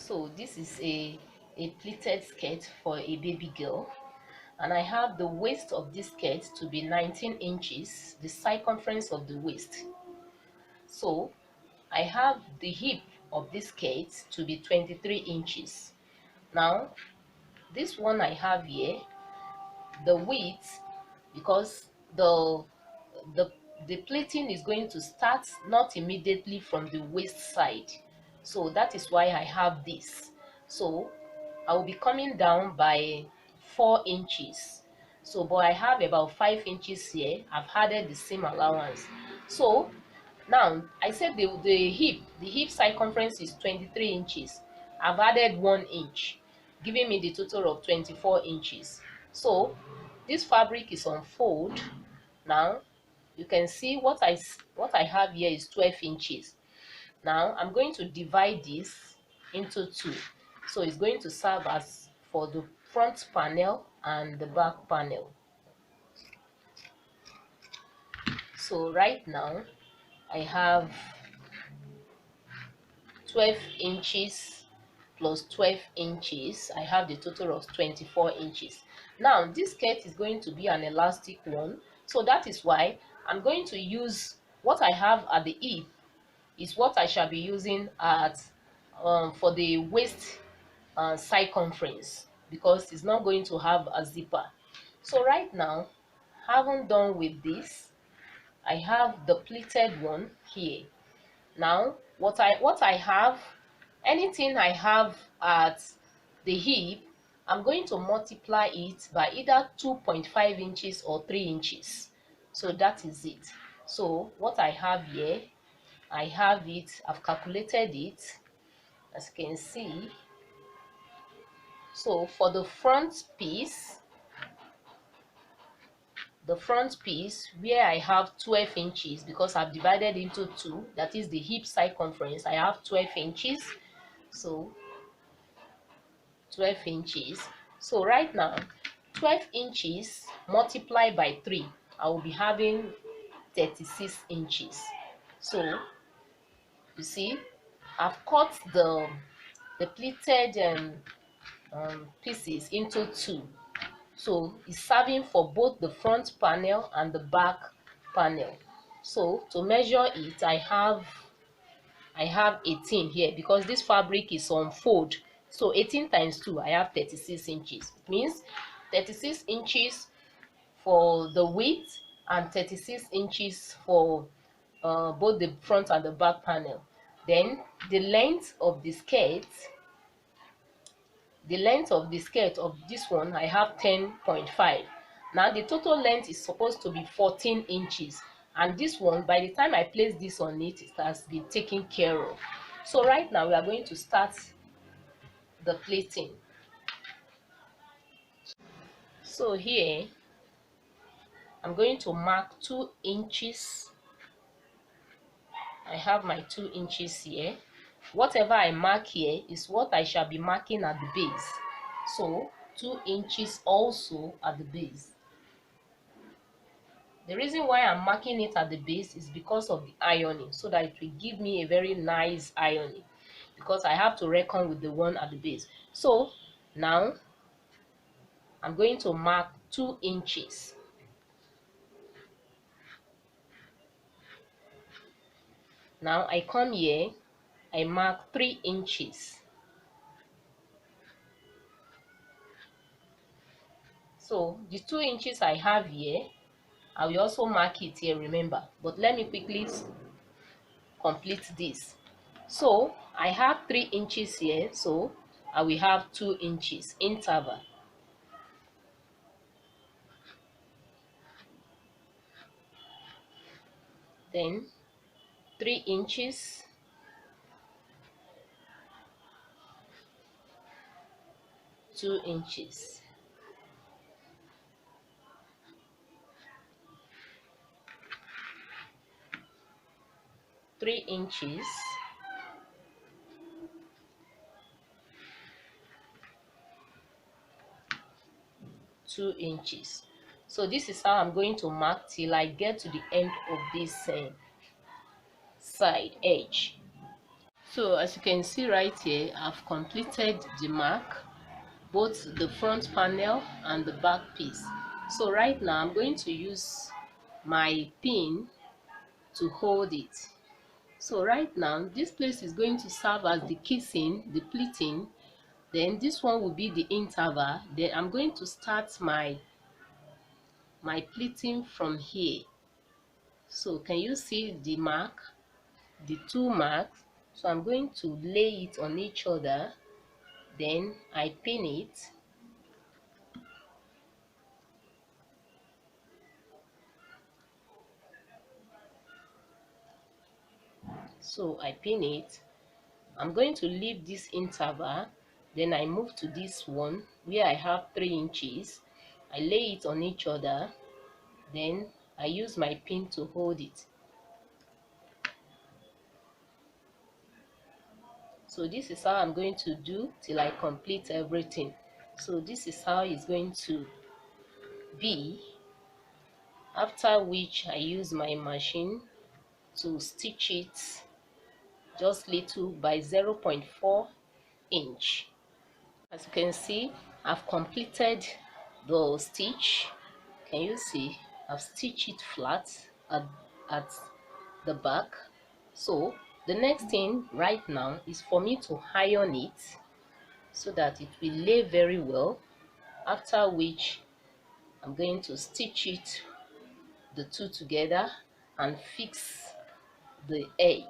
So this is a pleated skirt for a baby girl, and I have the waist of this skirt to be 19 inches, the circumference of the waist. So I have the hip of this skirt to be 23 inches. Now this one I have here, the width, because the the pleating is going to start not immediately from the waist side, so that is why I have this. So I will be coming down by 4 inches. So but I have about 5 inches here. I've added the same allowance. So now I said the hip circumference is 23 inches. I've added 1 inch, giving me the total of 24 inches. So this fabric is on fold. Now you can see what I have here is 12 inches. Now I'm going to divide this into two, so it's going to serve as for the front panel and the back panel. So right now I have 12 inches plus 12 inches. I have the total of 24 inches. Now this skirt is going to be an elastic one, so that is why I'm going to use what I have at the hip is what I shall be using at for the waist circumference, because it's not going to have a zipper. So right now, having done with this, I have the pleated one here. Now what I have, anything I have at the hip, I'm going to multiply it by either 2.5 inches or 3 inches. So that is it. So what I have here, I have it, I've calculated it, as you can see. So for the front piece where I have 12 inches, because I've divided into two, that is the hip circumference, I have 12 inches. So 12 inches. So right now 12 inches multiplied by 3, I will be having 36 inches. So you see, I've cut the pleated pieces into two, so it's serving for both the front panel and the back panel. So to measure it, I have 18 here, because this fabric is on fold. So 18 times 2, I have 36 inches. It means 36 inches for the width and 36 inches for both the front and the back panel. Then the length of the skirt of this one, I have 10.5. Now the total length is supposed to be 14 inches, and this one, by the time I place this on it, it has been taken care of. So right now we are going to start the plaiting. So here I'm going to mark 2 inches. I have my 2 inches here. Whatever I mark here is what I shall be marking at the base. So 2 inches also at the base. The reason why I'm marking it at the base is because of the ironing, so that it will give me a very nice ironing, because I have to reckon with the one at the base. So now I'm going to mark 2 inches. Now I come here, I mark 3 inches. So the 2 inches I have here, I will also mark it here, remember. But let me quickly complete this. So I have 3 inches here, so I will have 2 inches interval. Then 3 inches, 2 inches, 3 inches, 2 inches. So this is how I'm going to mark till I get to the end of this side edge. So as you can see right here, I've completed the mark, both the front panel and the back piece. So right now I'm going to use my pin to hold it. So right now this place is going to serve as the casing, the pleating, then this one will be the interval. Then I'm going to start my pleating from here. So can you see the mark, the two marks? So I'm going to lay it on each other, then I pin it. So I pin it. I'm going to leave this interval, then I move to this one where I have 3 inches. I lay it on each other, then I use my pin to hold it. So this is how I'm going to do till I complete everything. So this is how it's going to be, after which I use my machine to stitch it just little by 0.4 inch. As you can see, I've completed the stitch. Can you see? I've stitched it flat at the back. So the next thing right now is for me to iron it so that it will lay very well, after which I'm going to stitch it, the two together, and fix the edge.